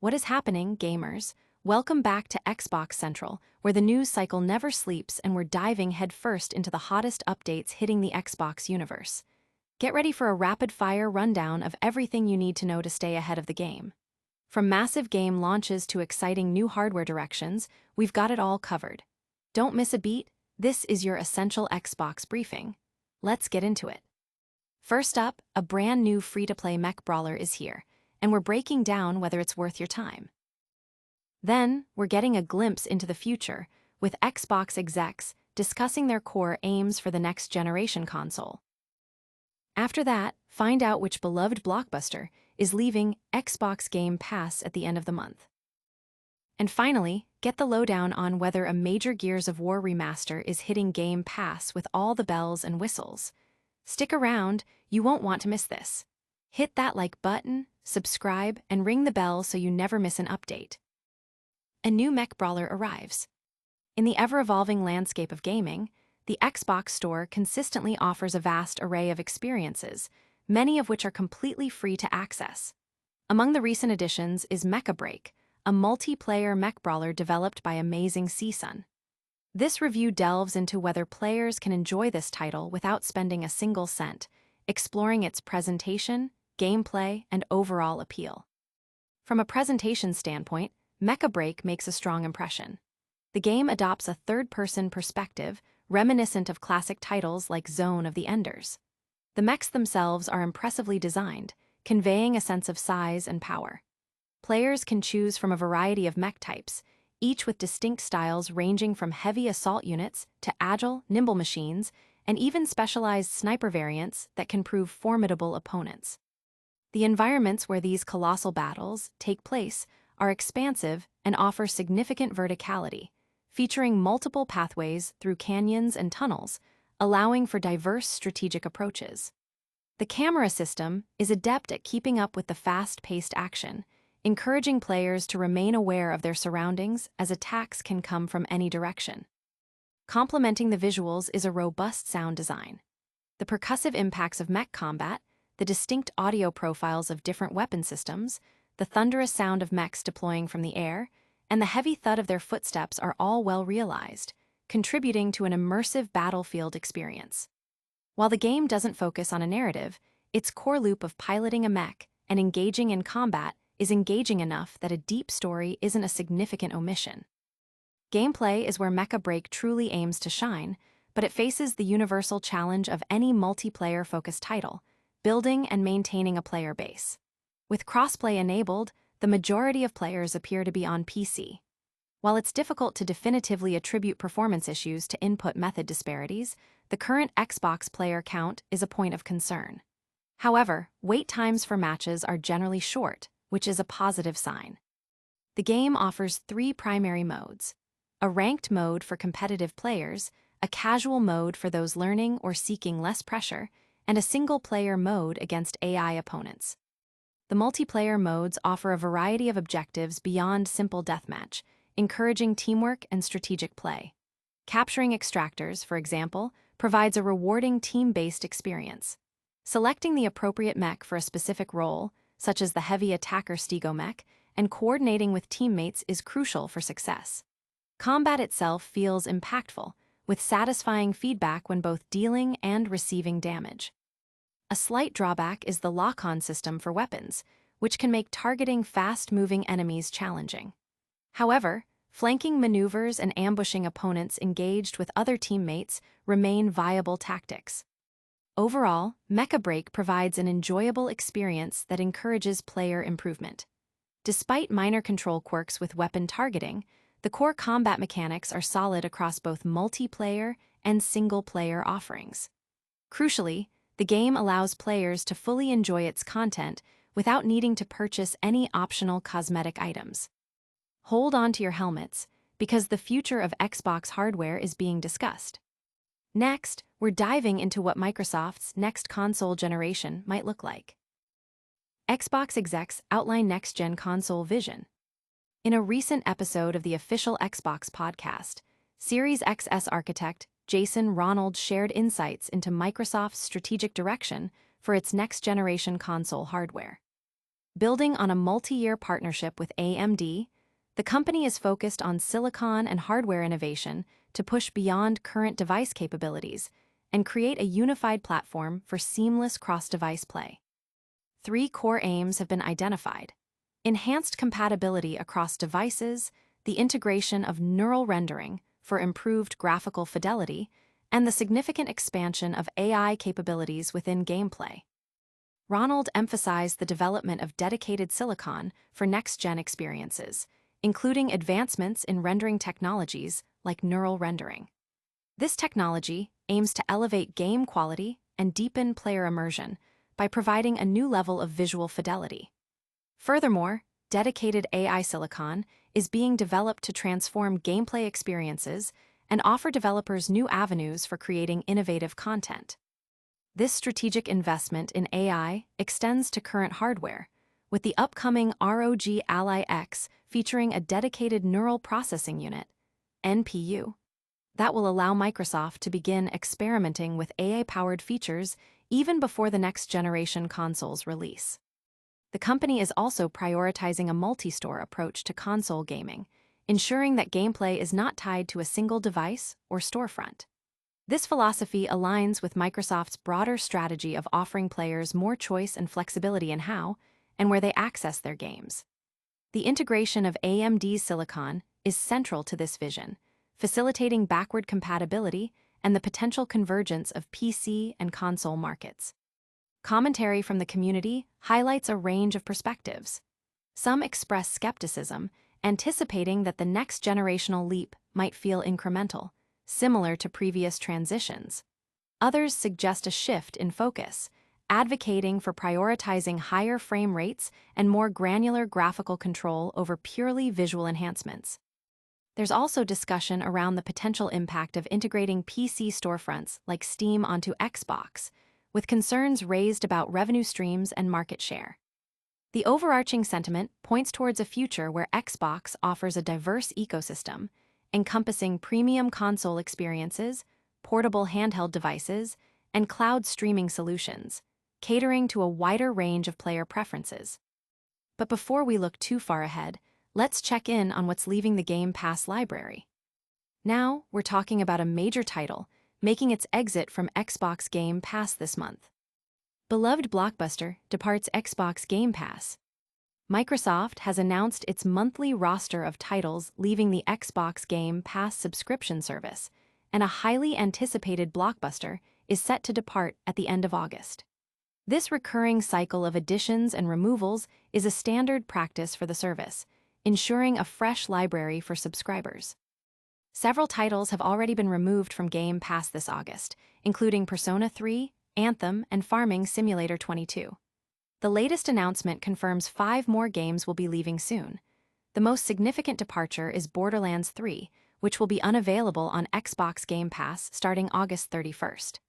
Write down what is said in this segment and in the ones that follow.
What is happening, gamers? Welcome back to Xbox Central, where the news cycle never sleeps and we're diving headfirst into the hottest updates hitting the Xbox universe. Get ready for a rapid-fire rundown of everything you need to know to stay ahead of the game. From massive game launches to exciting new hardware directions, we've got it all covered. Don't miss a beat. This is your essential Xbox briefing. Let's get into it. First up, a brand new free-to-play Mech Brawler is here, and we're breaking down whether it's worth your time. Then, we're getting a glimpse into the future, with Xbox execs discussing their core aims for the next-generation console. After that, find out which beloved blockbuster is leaving Xbox Game Pass at the end of the month. And finally, get the lowdown on whether a major Gears of War remaster is hitting Game Pass with all the bells and whistles. Stick around, you won't want to miss this. Hit that like button, subscribe, and ring the bell so you never miss an update. A new Mech Brawler arrives. In the ever-evolving landscape of gaming, the Xbox Store consistently offers a vast array of experiences, many of which are completely free to access. Among the recent additions is Mecha BREAK, a multiplayer mech brawler developed by Amazing Season. This review delves into whether players can enjoy this title without spending a single cent, exploring its presentation, gameplay, and overall appeal. From a presentation standpoint, Mecha BREAK makes a strong impression. The game adopts a third-person perspective, reminiscent of classic titles like Zone of the Enders. The mechs themselves are impressively designed, conveying a sense of size and power. Players can choose from a variety of mech types, each with distinct styles ranging from heavy assault units to agile, nimble machines, and even specialized sniper variants that can prove formidable opponents. The environments where these colossal battles take place are expansive and offer significant verticality, featuring multiple pathways through canyons and tunnels, allowing for diverse strategic approaches. The camera system is adept at keeping up with the fast-paced action, encouraging players to remain aware of their surroundings as attacks can come from any direction. Complementing the visuals is a robust sound design. The percussive impacts of mech combat, the distinct audio profiles of different weapon systems, the thunderous sound of mechs deploying from the air, and the heavy thud of their footsteps are all well realized, contributing to an immersive battlefield experience. While the game doesn't focus on a narrative, its core loop of piloting a mech and engaging in combat is engaging enough that a deep story isn't a significant omission. Gameplay is where Mecha BREAK truly aims to shine, but it faces the universal challenge of any multiplayer-focused title, building and maintaining a player base. With crossplay enabled, the majority of players appear to be on PC. While it's difficult to definitively attribute performance issues to input method disparities, the current Xbox player count is a point of concern. However, wait times for matches are generally short, which is a positive sign. The game offers 3 primary modes: a ranked mode for competitive players, a casual mode for those learning or seeking less pressure, and a single-player mode against AI opponents. The multiplayer modes offer a variety of objectives beyond simple deathmatch, encouraging teamwork and strategic play. Capturing extractors, for example, provides a rewarding team-based experience. Selecting the appropriate mech for a specific role, such as the heavy attacker Stego mech, and coordinating with teammates is crucial for success. Combat itself feels impactful, with satisfying feedback when both dealing and receiving damage. A slight drawback is the lock-on system for weapons, which can make targeting fast-moving enemies challenging. However, flanking maneuvers and ambushing opponents engaged with other teammates remain viable tactics. Overall, Mecha BREAK provides an enjoyable experience that encourages player improvement. Despite minor control quirks with weapon targeting, the core combat mechanics are solid across both multiplayer and single-player offerings. Crucially, the game allows players to fully enjoy its content without needing to purchase any optional cosmetic items. Hold on to your helmets, because the future of Xbox hardware is being discussed. Next, we're diving into what Microsoft's next console generation might look like. Xbox execs outline next-gen console vision. In a recent episode of the official Xbox podcast, Series XS architect Jason Ronald shared insights into Microsoft's strategic direction for its next-generation console hardware. Building on a multi-year partnership with AMD, the company is focused on silicon and hardware innovation to push beyond current device capabilities and create a unified platform for seamless cross-device play. 3 core aims have been identified: enhanced compatibility across devices, the integration of neural rendering for improved graphical fidelity, and the significant expansion of AI capabilities within gameplay. Ronald emphasized the development of dedicated silicon for next-gen experiences, including advancements in rendering technologies like neural rendering. This technology aims to elevate game quality and deepen player immersion by providing a new level of visual fidelity. Furthermore, dedicated AI silicon is being developed to transform gameplay experiences and offer developers new avenues for creating innovative content. This strategic investment in AI extends to current hardware, with the upcoming ROG Ally X featuring a dedicated neural processing unit, NPU, that will allow Microsoft to begin experimenting with AI-powered features even before the next-generation console's release. The company is also prioritizing a multi-store approach to console gaming, ensuring that gameplay is not tied to a single device or storefront. This philosophy aligns with Microsoft's broader strategy of offering players more choice and flexibility in how and where they access their games. The integration of AMD's silicon is central to this vision, facilitating backward compatibility and the potential convergence of PC and console markets. Commentary from the community highlights a range of perspectives. Some express skepticism, anticipating that the next generational leap might feel incremental, similar to previous transitions. Others suggest a shift in focus, advocating for prioritizing higher frame rates and more granular graphical control over purely visual enhancements. There's also discussion around the potential impact of integrating PC storefronts like Steam onto Xbox, with concerns raised about revenue streams and market share. The overarching sentiment points towards a future where Xbox offers a diverse ecosystem, encompassing premium console experiences, portable handheld devices, and cloud streaming solutions, catering to a wider range of player preferences. But before we look too far ahead, let's check in on what's leaving the Game Pass library. Now, we're talking about a major title making its exit from Xbox Game Pass this month. Beloved Blockbuster departs Xbox Game Pass. Microsoft has announced its monthly roster of titles leaving the Xbox Game Pass subscription service, and a highly anticipated Blockbuster is set to depart at the end of August. This recurring cycle of additions and removals is a standard practice for the service, ensuring a fresh library for subscribers. Several titles have already been removed from Game Pass this August, including Persona 3, Anthem, and Farming Simulator 22. The latest announcement confirms 5 more games will be leaving soon. The most significant departure is Borderlands 3, which will be unavailable on Xbox Game Pass starting August 31st.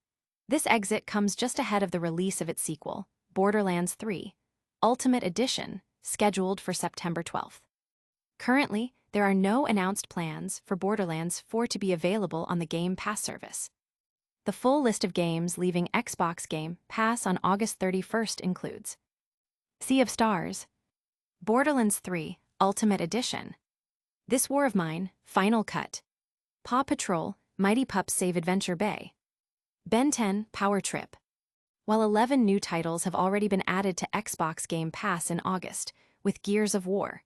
This exit comes just ahead of the release of its sequel, Borderlands 3, Ultimate Edition, scheduled for September 12th. Currently, there are no announced plans for Borderlands 4 to be available on the Game Pass service. The full list of games leaving Xbox Game Pass on August 31st includes Sea of Stars, Borderlands 3 Ultimate Edition, This War of Mine Final Cut, Paw Patrol Mighty Pups Save Adventure Bay, Ben 10 Power Trip. While 11 new titles have already been added to Xbox Game Pass in August, with Gears of War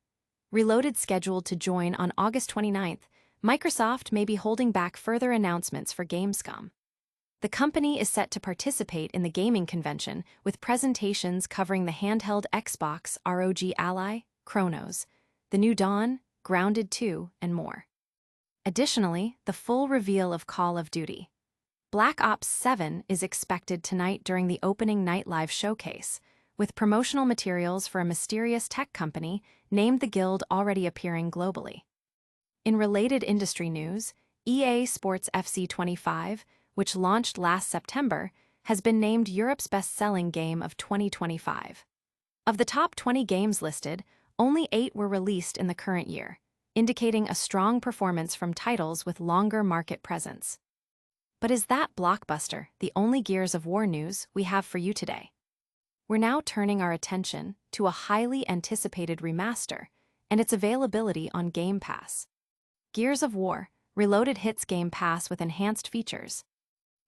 Reloaded scheduled to join on August 29th, Microsoft may be holding back further announcements for Gamescom. The company is set to participate in the gaming convention with presentations covering the handheld Xbox ROG Ally, Chronos, The New Dawn, Grounded 2, and more. Additionally, the full reveal of Call of Duty Black Ops 7 is expected tonight during the opening night live showcase, with promotional materials for a mysterious tech company named the Guild already appearing globally. In related industry news, EA Sports FC 25, which launched last September, has been named Europe's best-selling game of 2025. Of the top 20 games listed, only 8 were released in the current year, indicating a strong performance from titles with longer market presence. But is that Blockbuster the only Gears of War news we have for you today? we're now turning our attention to a highly anticipated remaster and its availability on Game Pass. Gears of War Reloaded hits Game Pass with enhanced features.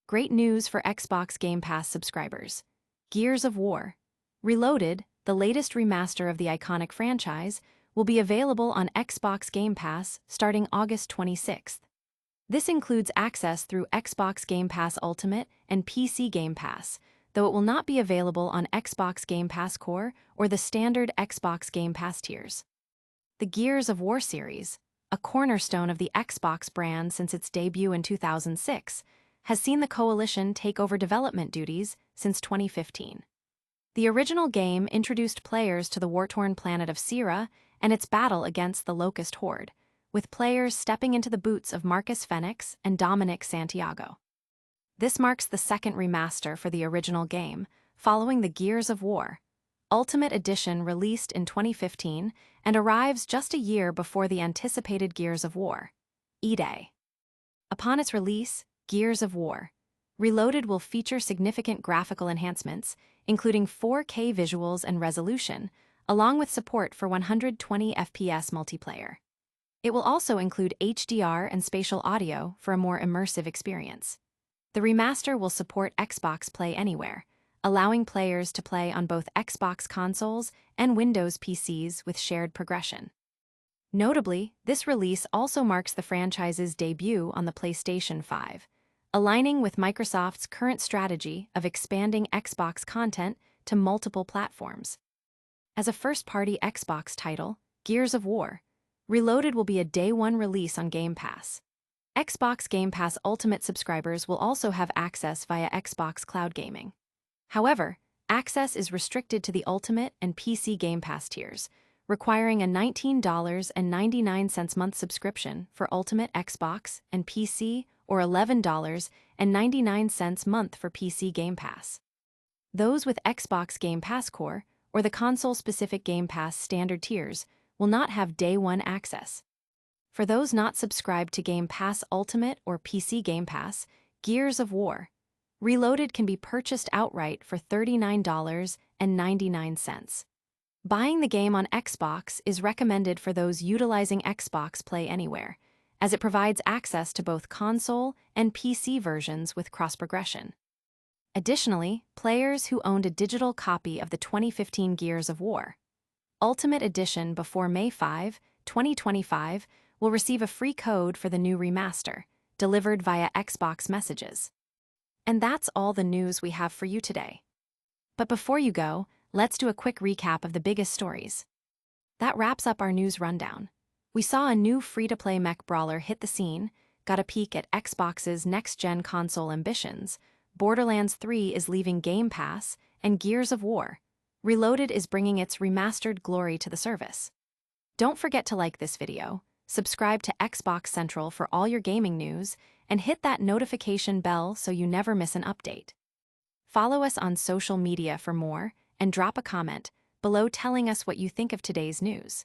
Great news for Xbox Game Pass subscribers. Gears of War Reloaded, the latest remaster of the iconic franchise, will be available on Xbox Game Pass starting August 26th. This includes access through Xbox Game Pass Ultimate and PC Game Pass, though it will not be available on Xbox Game Pass Core or the standard Xbox Game Pass tiers. The Gears of War series, a cornerstone of the Xbox brand since its debut in 2006, has seen the Coalition take over development duties since 2015. The original game introduced players to the war-torn planet of Sierra and its battle against the Locust Horde, with players stepping into the boots of Marcus Fenix and Dominic Santiago. This marks the second remaster for the original game, following the Gears of War Ultimate Edition released in 2015 and arrives just a year before the anticipated Gears of War E-Day. Upon its release, Gears of War Reloaded will feature significant graphical enhancements, including 4K visuals and resolution, along with support for 120 FPS multiplayer. It will also include HDR and spatial audio for a more immersive experience. The remaster will support Xbox Play Anywhere, allowing players to play on both Xbox consoles and Windows PCs with shared progression. Notably, this release also marks the franchise's debut on the PlayStation 5, aligning with Microsoft's current strategy of expanding Xbox content to multiple platforms. As a first-party Xbox title, Gears of War Reloaded will be a day-one release on Game Pass. Xbox Game Pass Ultimate subscribers will also have access via Xbox Cloud Gaming. However, access is restricted to the Ultimate and PC Game Pass tiers, requiring a $19.99 month subscription for Ultimate Xbox and PC or $11.99 month for PC Game Pass. Those with Xbox Game Pass Core or the console-specific Game Pass standard tiers will not have day-one access. For those not subscribed to Game Pass Ultimate or PC Game Pass, Gears of War Reloaded can be purchased outright for $39.99. Buying the game on Xbox is recommended for those utilizing Xbox Play Anywhere, as it provides access to both console and PC versions with cross-progression. Additionally, players who owned a digital copy of the 2015 Gears of War Ultimate Edition before May 5, 2025, will receive a free code for the new remaster, delivered via Xbox Messages. And that's all the news we have for you today. But before you go, let's do a quick recap of the biggest stories. That wraps up our news rundown. We saw a new free-to-play Mech Brawler hit the scene, got a peek at Xbox's next-gen console ambitions, Borderlands 3 is leaving Game Pass, and Gears of War Reloaded is bringing its remastered glory to the service. Don't forget to like this video, subscribe to Xbox Central for all your gaming news, and hit that notification bell so you never miss an update. Follow us on social media for more, and drop a comment below telling us what you think of today's news.